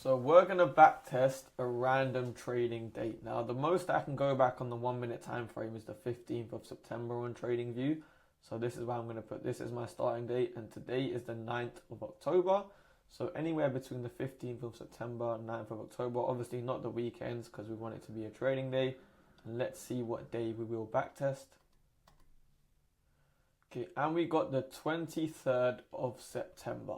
So we're going to backtest a random trading date. Now the most I can go back on the 1 minute time frame is the 15th of September on TradingView. So this is why I'm going to put this as my starting date, and today is the 9th of October. So anywhere between the 15th of September and 9th of October, obviously not the weekends because we want it to be a trading day. And let's see what day we will backtest. Okay, and we got the 23rd of September.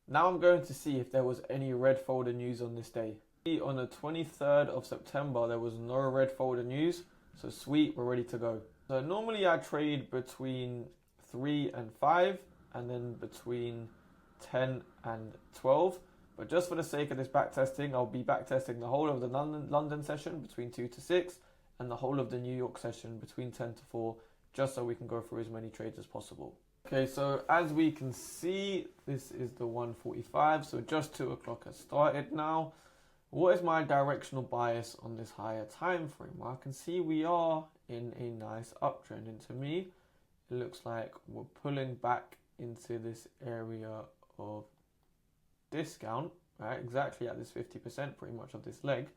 Now I'm going to see if there was any red folder news on this day. On the 23rd of September, there was no red folder news. So sweet, we're ready to go. So normally I trade between 3 and 5 and then between 10 and 12. But just for the sake of this backtesting, I'll be backtesting the whole of the London session between 2 to 6 and the whole of the New York session between 10 to 4, just so we can go through as many trades as possible. Okay, so as we can see, this is the 145, so just 2 o'clock has started now. What is my directional bias on this higher time frame? Well, I can see we are in a nice uptrend, and to me, it looks like we're pulling back into this area of discount, right? Exactly at this 50% pretty much of this leg,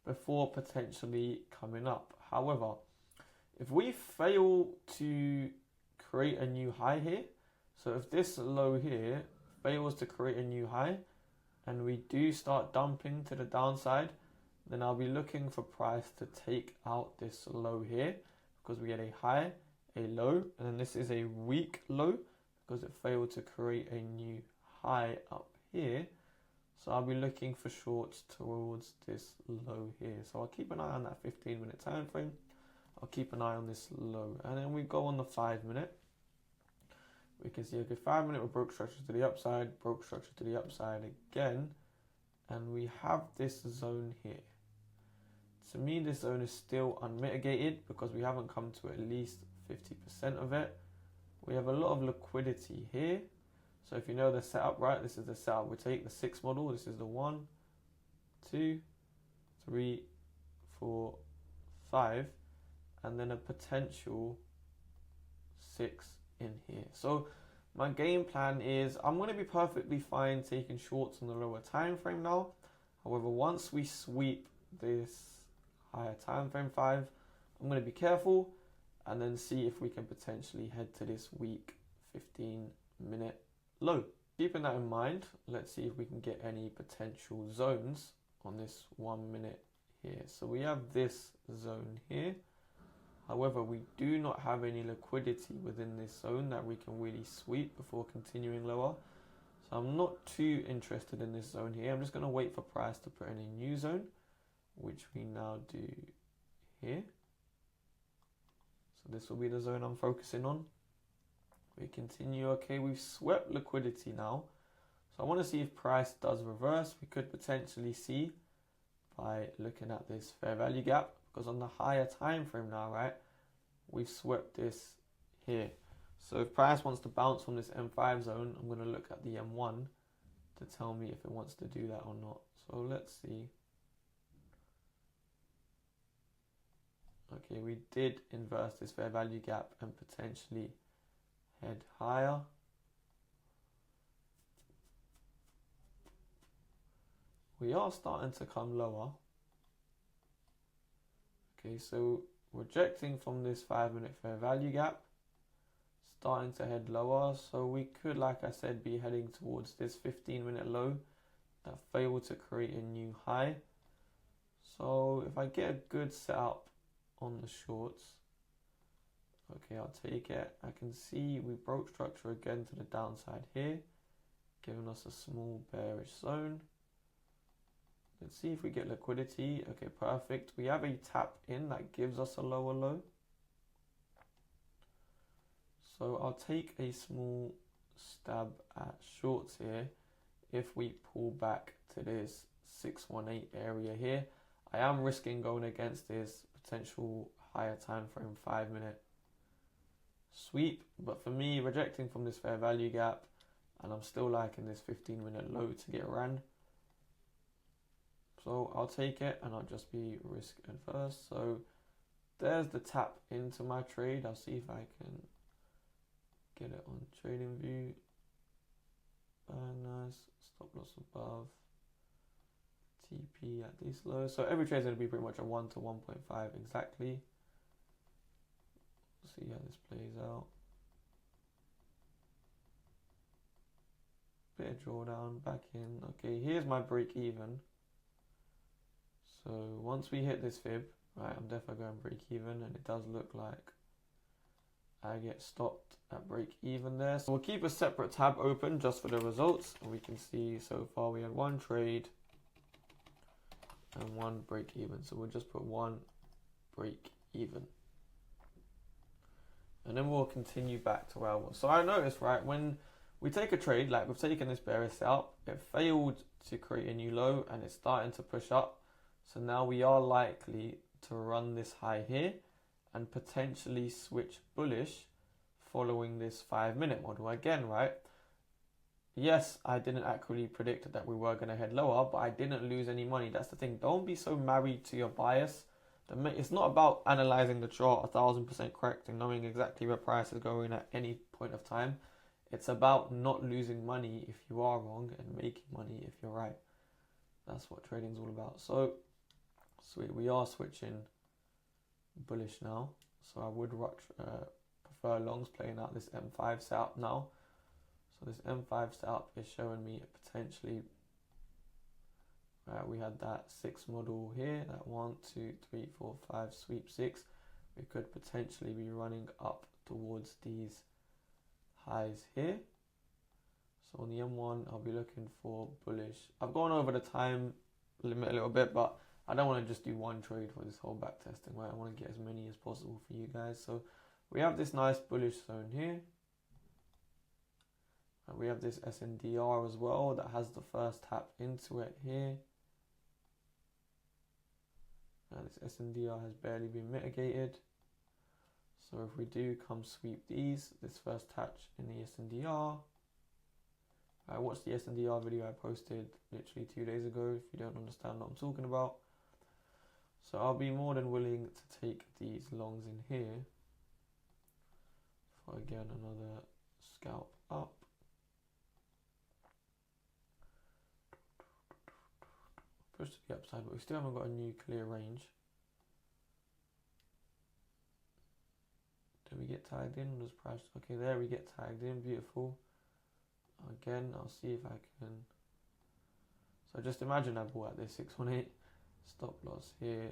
before potentially coming up. However, if we fail to create a new high here, so if this low here fails to create a new high and we do start dumping to the downside, then I'll be looking for price to take out this low here, because we get a high, a low, and then this is a weak low because it failed to create a new high up here. So I'll be looking for shorts towards this low here. So I'll keep an eye on that 15-minute time frame. I'll keep an eye on this low, and then we go on the 5 minute. We can see, okay, 5 minute we broke structure to the upside, broke structure to the upside again, and we have this zone here. To me, this zone is still unmitigated because we haven't come to at least 50% of it. We have a lot of liquidity here. So if you know the setup, right, this is the setup. We take the 6 model. This is the 1, 2, 3, 4, 5. And then a potential 6 in here. So my game plan is I'm going to be perfectly fine taking shorts on the lower time frame now. However, once we sweep this higher time frame 5, I'm going to be careful and then see if we can potentially head to this weak 15-minute low. Keeping that in mind, let's see if we can get any potential zones on this 1 minute here. So we have this zone here. However, we do not have any liquidity within this zone that we can really sweep before continuing lower. So I'm not too interested in this zone here. I'm just going to wait for price to put in a new zone, which we now do here. So this will be the zone I'm focusing on. We continue. Okay, we've swept liquidity now. So I want to see if price does reverse. We could potentially see by looking at this fair value gap, because on the higher time frame now, right, we've swept this here. So if price wants to bounce from this M5 zone, I'm going to look at the M1 to tell me if it wants to do that or not. So let's see. Okay, we did inverse this fair value gap and potentially head higher. We are starting to come lower. Okay, so rejecting from this 5 minute fair value gap, starting to head lower. So we could, like I said, be heading towards this 15-minute low that failed to create a new high. So if I get a good setup on the shorts, okay, I'll take it. I can see we broke structure again to the downside here, giving us a small bearish zone. Let's see if we get liquidity. Okay, perfect. We have a tap in that gives us a lower low. So I'll take a small stab at shorts here if we pull back to this 618 area here. I am risking going against this potential higher time frame 5 minute sweep, but for me, rejecting from this fair value gap, and I'm still liking this 15-minute low to get ran. So I'll take it and I'll just be risk adverse. So there's the tap into my trade. I'll see if I can get it on TradingView. Nice. Stop loss above. TP at this low. So every trade is going to be pretty much a 1 to 1.5 exactly. See how this plays out. Bit of drawdown, back in. Okay, here's my break even. So once we hit this fib, right, I'm definitely going break even, and it does look like I get stopped at break even there. So we'll keep a separate tab open just for the results, and we can see so far we had one trade and one break even. So we'll just put one break even. And then we'll continue back to where I was. So I noticed, right, when we take a trade, like we've taken this bearish setup, it failed to create a new low and it's starting to push up. So now we are likely to run this high here and potentially switch bullish following this 5-minute model. Again, right, yes, I didn't accurately predict that we were going to head lower, but I didn't lose any money. That's the thing. Don't be so married to your bias. It's not about analyzing the chart 1000% correct and knowing exactly where price is going at any point of time. It's about not losing money if you are wrong and making money if you're right. That's what trading is all about. So, sweet, we are switching bullish now. So I would prefer longs playing out this M5 setup now. So this M5 setup is showing me potentially. We had that 6 model here, that 1, 2, 3, 4, 5 sweep 6. We could potentially be running up towards these highs here. So on the M1, I'll be looking for bullish. I've gone over the time limit a little bit, but I don't want to just do one trade for this whole back testing, right? I want to get as many as possible for you guys. So we have this nice bullish zone here. And we have this SNDR as well that has the first tap into it here. Now this SNDR has barely been mitigated. So if we do come sweep these, this first touch in the SNDR. I watched the SNDR video I posted literally 2 days ago if you don't understand what I'm talking about. So I'll be more than willing to take these longs in here for again another scalp up. Push to the upside, but we still haven't got a new clear range. Do we get tagged in? Does price? Okay, there we get tagged in. Beautiful. Again, I'll see if I can. So just imagine I bought at this 618. Stop loss here.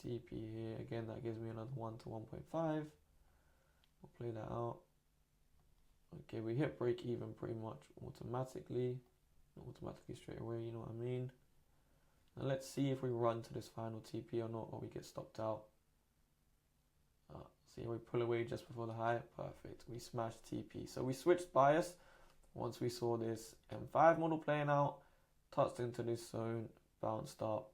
TP here. Again, that gives me another 1 to 1.5. We'll play that out. Okay, we hit break even pretty much automatically. Not automatically straight away, you know what I mean? Now let's see if we run to this final TP or not, or we get stopped out. See, we pull away just before the high. Perfect. We smashed TP. So we switched bias once we saw this M5 model playing out, touched into this zone, bounced up,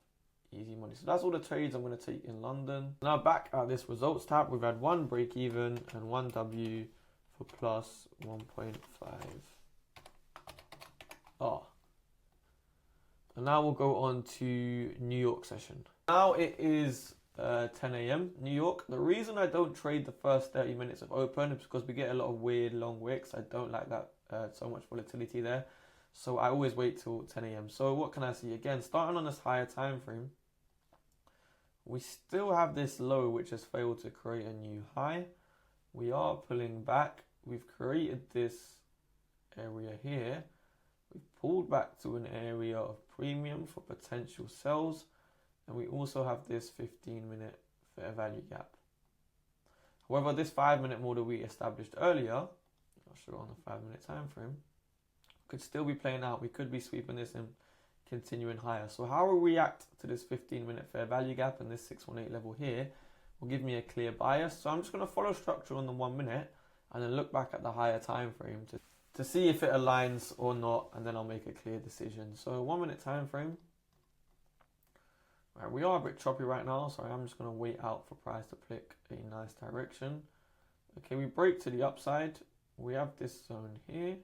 easy money. So that's all the trades I'm going to take in London. Now back at this results tab, we've had one break even and one W for plus 1.5. And now we'll go on to New York session. Now it is 10 AM New York. The reason I don't trade the first 30 minutes of open is because we get a lot of weird long wicks. I don't like that so much volatility there. So I always wait till 10 AM. So what can I see? Again, starting on this higher time frame, we still have this low which has failed to create a new high. We are pulling back. We've created this area here. We've pulled back to an area of premium for potential sells. And we also have this 15-minute fair value gap. However, this 5-minute model we established earlier, I'll show on the 5-minute time frame, could still be playing out. We could be sweeping this and continuing higher. So how we react to this 15-minute fair value gap and this 618 level here will give me a clear bias. So I'm just going to follow structure on the 1 minute and then look back at the higher time frame to see if it aligns or not, and then I'll make a clear decision. So 1 minute time frame. Right, we are a bit choppy right now, so I'm just going to wait out for price to pick a nice direction. Okay, we break to the upside. We have this zone here.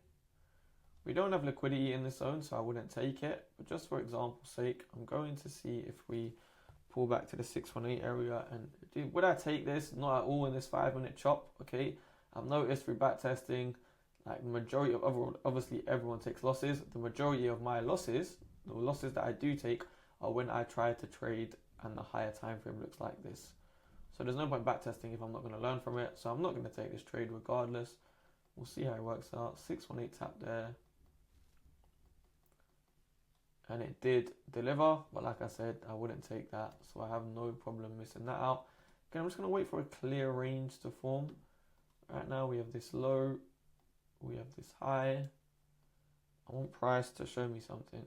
We don't have liquidity in this zone, so I wouldn't take it. But just for example's sake, I'm going to see if we pull back to the 618 area. And would I take this? Not at all in this 5-minute chop, okay? I've noticed through backtesting, like the majority of, obviously everyone takes losses. The majority of my losses the losses that I do take are when I try to trade and the higher time frame looks like this. So there's no point backtesting if I'm not going to learn from it. So I'm not going to take this trade regardless. We'll see how it works out. 618 tap there. And it did deliver, but like I said, I wouldn't take that. So I have no problem missing that out. Again, I'm just going to wait for a clear range to form. Right now we have this low, we have this high. I want price to show me something.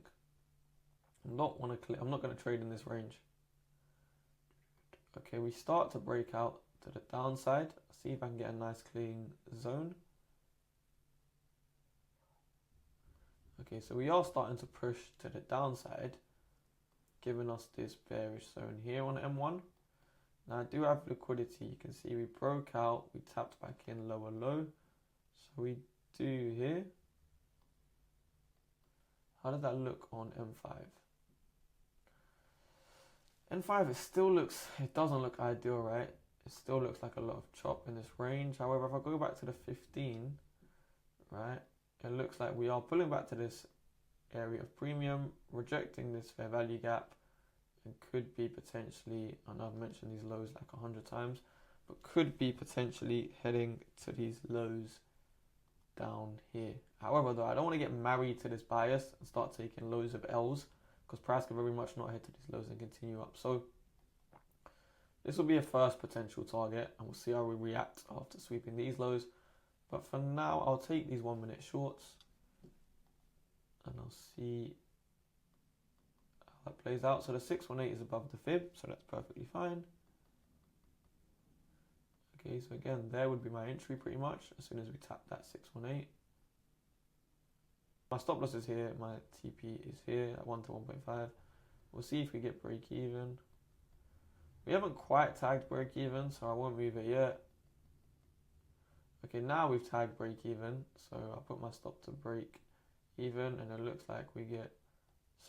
I'm not going to trade in this range. Okay, we start to break out to the downside. See if I can get a nice clean zone. Okay, so we are starting to push to the downside, giving us this bearish zone here on M1. Now I do have liquidity. You can see we broke out, we tapped back in lower low. So we do here. How does that look on M5? M5, it doesn't look ideal, right? It still looks like a lot of chop in this range. However, if I go back to the 15, right, it looks like we are pulling back to this area of premium, rejecting this fair value gap, and could be potentially, I know I've mentioned these lows like 100 times, but could be potentially heading to these lows down here. However, though, I don't want to get married to this bias and start taking loads of L's, because price can very much not head to these lows and continue up. So this will be a first potential target, and we'll see how we react after sweeping these lows. But for now, I'll take these 1 minute shorts and I'll see how that plays out. So the 618 is above the fib, so that's perfectly fine. Okay, so again, there would be my entry pretty much as soon as we tap that 618. My stop loss is here, my TP is here at 1 to 1.5. We'll see if we get break even. We haven't quite tagged break even, so I won't move it yet. Okay, now we've tagged break even, so I'll put my stop to break even, and it looks like we get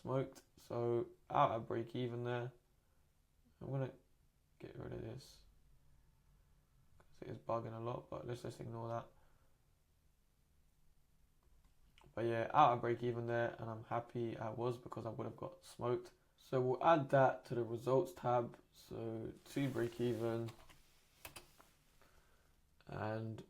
smoked. So out at break even there, I'm gonna get rid of this because it is bugging a lot, but let's just ignore that. But yeah, out at break even there, and I'm happy I was because I would have got smoked. So we'll add that to the results tab. So 2 break even and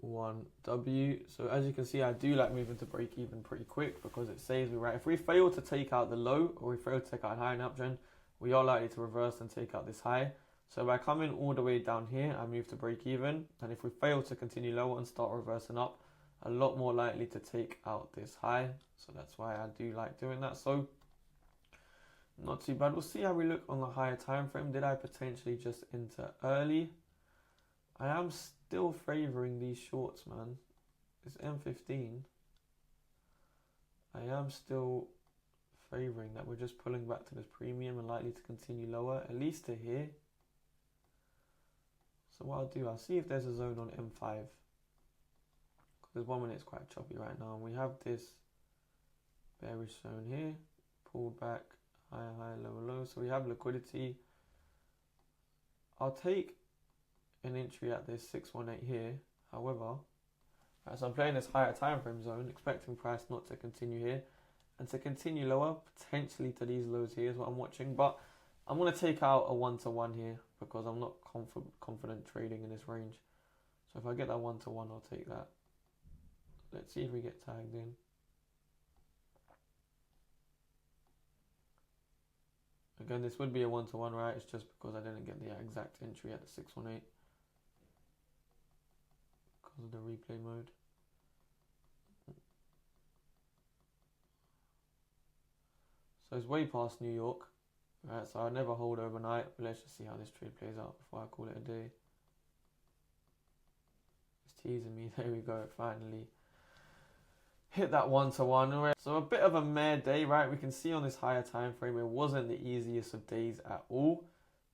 1 W. So as you can see, I do like moving to break even pretty quick because it saves me, right? If we fail to take out the low or we fail to take out a high in uptrend, we are likely to reverse and take out this high. So by coming all the way down here, I move to break even. And if we fail to continue lower and start reversing up, a lot more likely to take out this high. So that's why I do like doing that. So not too bad. We'll see how we look on the higher time frame. Did I potentially just enter early? I am still favoring these shorts, man. It's M15. I am still favoring that we're just pulling back to this premium and likely to continue lower, at least to here. So what I'll do, I'll see if there's a zone on M5. Because 1 minute is quite choppy right now. And we have this bearish zone here. Pulled back, high, high, low, low. So we have liquidity. I'll take an entry at this 618 here. However, so I'm playing this higher time frame zone, expecting price not to continue here and to continue lower, potentially to these lows here is what I'm watching. But I'm going to take out a 1-to-1 here because I'm not confident trading in this range. So if I get that 1-to-1, I'll take that. Let's see if we get tagged in. Again, this would be a 1-to-1, right? It's just because I didn't get the exact entry at the 618 because of the replay mode. So it's way past New York, right? So I never hold overnight, but let's just see how this trade plays out before I call it a day. It's teasing me. There we go, finally. Hit that 1-to-1. So a bit of a meh day, right? We can see on this higher time frame, it wasn't the easiest of days at all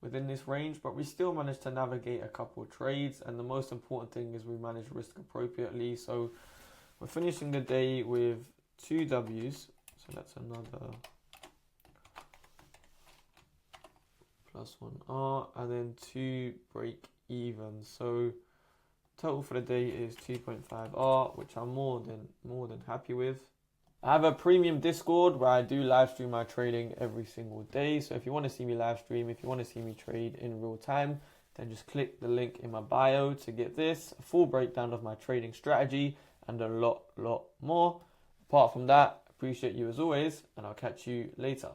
within this range, but we still managed to navigate a couple of trades. And the most important thing is we managed risk appropriately. So we're finishing the day with 2 W's. So that's another +1R and then 2 break even. So total for the day is 2.5R, which I'm more than happy with. I have a premium Discord where I do live stream my trading every single day. So if you want to see me live stream, if you want to see me trade in real time, then just click the link in my bio to get this, a full breakdown of my trading strategy and a lot more. Apart from that, appreciate you as always, and I'll catch you later.